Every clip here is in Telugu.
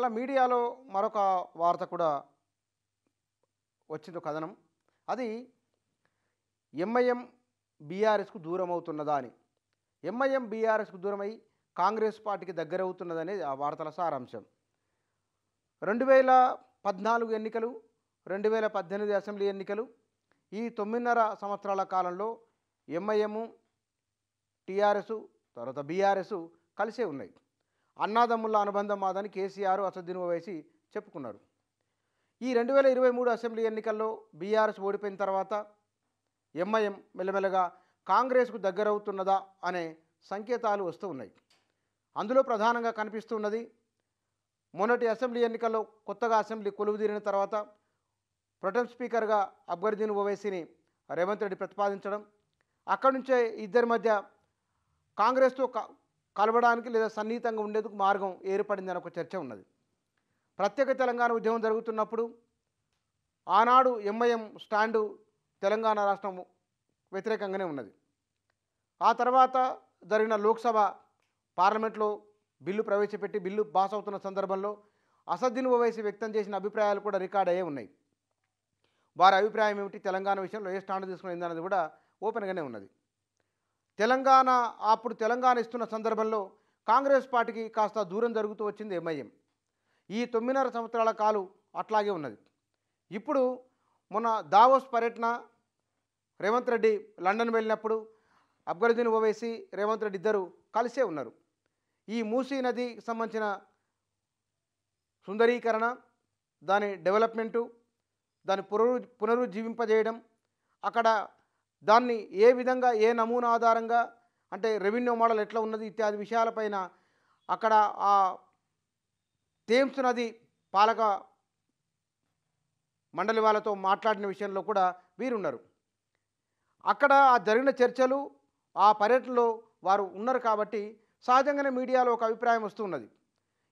ఇవాళ మీడియాలో మరొక వార్త కూడా వచ్చింది కథనం. అది ఎంఐఎం బీఆర్ఎస్కు దూరం అవుతున్నదా అని. ఎంఐఎం బీఆర్ఎస్కు దూరమై కాంగ్రెస్ పార్టీకి దగ్గరవుతున్నదనేది ఆ వార్తల సారాంశం. 2014 ఎన్నికలు, 2018 అసెంబ్లీ ఎన్నికలు, ఈ 9.5 సంవత్సరాల కాలంలో ఎంఐఎం, టీఆర్ఎస్, తర్వాత బీఆర్ఎస్ కలిసే ఉన్నాయి. అన్నాదమ్ముల అనుబంధం మాదని కేసీఆర్, అసదుద్దీన్ ఓవైసీ చెప్పుకున్నారు. ఈ 2023 అసెంబ్లీ ఎన్నికల్లో బీఆర్ఎస్ ఓడిపోయిన తర్వాత ఎంఐఎం మెల్లమెల్లగా కాంగ్రెస్కు దగ్గరవుతున్నదా అనే సంకేతాలు వస్తూ ఉన్నాయి. అందులో ప్రధానంగా కనిపిస్తున్నది మొన్నటి అసెంబ్లీ ఎన్నికల్లో కొత్తగా అసెంబ్లీ కొలువుదీరిన తర్వాత ప్రొటెం స్పీకర్గా అక్బరుద్దీన్ ఓవైసీని రేవంత్ రెడ్డి ప్రతిపాదించడం, అక్కడి నుంచే ఇద్దరి మధ్య కాంగ్రెస్తో కలవడానికి లేదా సన్నిహితంగా ఉండేందుకు మార్గం ఏర్పడిందని ఒక చర్చ ఉన్నది. ప్రత్యేక తెలంగాణ ఉద్యమం జరుగుతున్నప్పుడు ఆనాడు ఎంఐఎం స్టాండు తెలంగాణ రాష్ట్రం వ్యతిరేకంగానే ఉన్నది. ఆ తర్వాత జరిగిన లోక్సభ పార్లమెంట్లో బిల్లు ప్రవేశపెట్టి బిల్లు పాస్ అవుతున్న సందర్భంలో అసదుద్దీన్ ఓవైసీ వ్యక్తం చేసిన అభిప్రాయాలు కూడా రికార్డ్ అయ్యే ఉన్నాయి. వారి అభిప్రాయం ఏమిటి, తెలంగాణ విషయంలో ఏ స్టాండ్ తీసుకునేది అన్నది కూడా ఓపెన్గానే ఉన్నది. అప్పుడు తెలంగాణ ఇస్తున్న సందర్భంలో కాంగ్రెస్ పార్టీకి కాస్త దూరం జరుగుతూ వచ్చింది ఎంఐఎం. ఈ 9.5 సంవత్సరాల కాలు అట్లాగే ఉన్నది. ఇప్పుడు మొన్న దావోస్ పర్యటన, రేవంత్ రెడ్డి లండన్ వెళ్ళినప్పుడు అక్బరుద్దీన్ ఓవైసీ, రేవంత్ రెడ్డి ఇద్దరు కలిసే ఉన్నారు. ఈ మూసీ నదికి సంబంధించిన సుందరీకరణ, దాని డెవలప్మెంటు, దాన్ని పునరుజ్జీవింపజేయడం, అక్కడ దాన్ని ఏ విధంగా ఏ నమూనా ఆధారంగా అంటే రెవెన్యూ మోడల్ ఎట్లా ఉన్నది ఇత్యాది విషయాలపైన అక్కడ ఆ థేమ్స్ నది పాలక మండలి వాళ్ళతో మాట్లాడిన విషయంలో కూడా వీరున్నారు. అక్కడ జరిగిన చర్చలు, ఆ పర్యటనలో వారు ఉన్నారు కాబట్టి సహజంగానే మీడియాలో ఒక అభిప్రాయం వస్తూ ఉన్నది.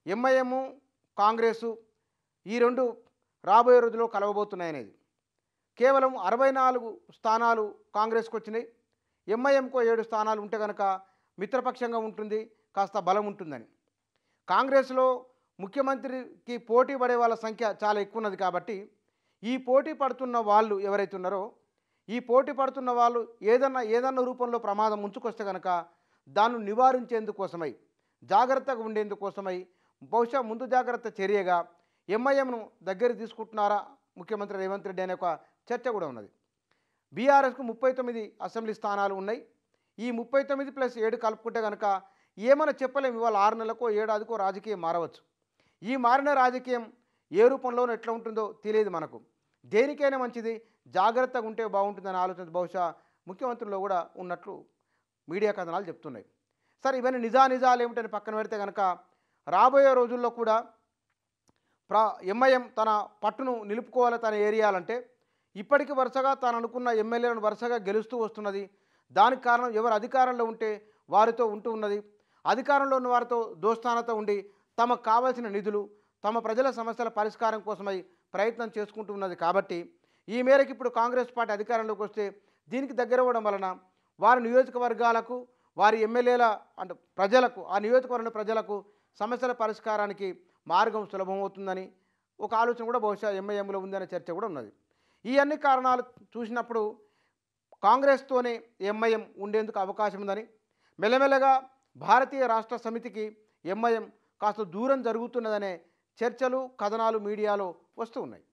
ఎంఐఎం, కాంగ్రెసు ఈ రెండు రాబోయే రోజుల్లో కలవబోతున్నాయనేది. కేవలం 64 స్థానాలు కాంగ్రెస్కి వచ్చినాయి, ఎంఐఎంకో 7 స్థానాలు ఉంటే కనుక మిత్రపక్షంగా ఉంటుంది, కాస్త బలం ఉంటుందని. కాంగ్రెస్లో ముఖ్యమంత్రికి పోటీ పడే వాళ్ళ సంఖ్య చాలా ఎక్కువ ఉన్నది కాబట్టి ఈ పోటీ పడుతున్న వాళ్ళు ఎవరైతే ఉన్నారో ఈ పోటీ పడుతున్న వాళ్ళు ఏదన్నా రూపంలో ప్రమాదం ముంచుకొస్తే కనుక దాన్ని నివారించేందుకోసమై, జాగ్రత్తగా ఉండేందుకోసమై బహుశా ముందు జాగ్రత్త చర్యగా ఎంఐఎంను దగ్గర తీసుకుంటున్నారా ముఖ్యమంత్రి రేవంత్ రెడ్డి అనే ఒక చర్చ కూడా ఉన్నది. బీఆర్ఎస్కు 39 అసెంబ్లీ స్థానాలు ఉన్నాయి. ఈ 39 + 7 కలుపుకుంటే కనుక ఏమైనా చెప్పలేము. ఇవాళ 6 నెలలకో ఏడాదికో రాజకీయం మారవచ్చు. ఈ మారిన రాజకీయం ఏ రూపంలోనూ ఎట్లా ఉంటుందో తెలియదు మనకు. దేనికైనా మంచిది జాగ్రత్తగా ఉంటే బాగుంటుందని ఆలోచన బహుశా ముఖ్యమంత్రిలో కూడా ఉన్నట్లు మీడియా కథనాలు చెప్తున్నాయి. సరే, ఇవన్నీ నిజాలు ఏమిటని పక్కన పెడితే కనుక రాబోయే రోజుల్లో కూడా ఎంఐఎం తన పట్టును నిలుపుకోవాలి తన ఏరియాలంటే ఇప్పటికీ వరుసగా తాను అనుకున్న ఎమ్మెల్యేలను వరుసగా గెలుస్తూ వస్తున్నది. దానికి కారణం ఎవరు అధికారంలో ఉంటే వారితో ఉంటూ ఉన్నది. అధికారంలో ఉన్న వారితో దోస్తానతో ఉండి తమకు కావాల్సిన నిధులు, తమ ప్రజల సమస్యల పరిష్కారం కోసమై ప్రయత్నం చేసుకుంటూ ఉన్నది. కాబట్టి ఈ మేరకు ఇప్పుడు కాంగ్రెస్ పార్టీ అధికారంలోకి వస్తే దీనికి దగ్గర అవ్వడం వలన వారి నియోజకవర్గాలకు, వారి ఎమ్మెల్యేల అంటే ప్రజలకు, ఆ నియోజకవర్గ ప్రజలకు సమస్యల పరిష్కారానికి మార్గం సులభమవుతుందని ఒక ఆలోచన కూడా బహుశా ఎంఐఎంలో ఉందనే చర్చ కూడా ఉన్నది. ఈ అన్ని కారణాలు చూసినప్పుడు కాంగ్రెస్తోనే ఎంఐఎం ఉండేందుకు అవకాశం ఉందని, మెల్లమెల్లగా భారతీయ రాష్ట్ర సమితికి ఎంఐఎం కాస్త దూరం జరుగుతున్నదనే చర్చలు, కథనాలు మీడియాలో వస్తూ ఉన్నాయి.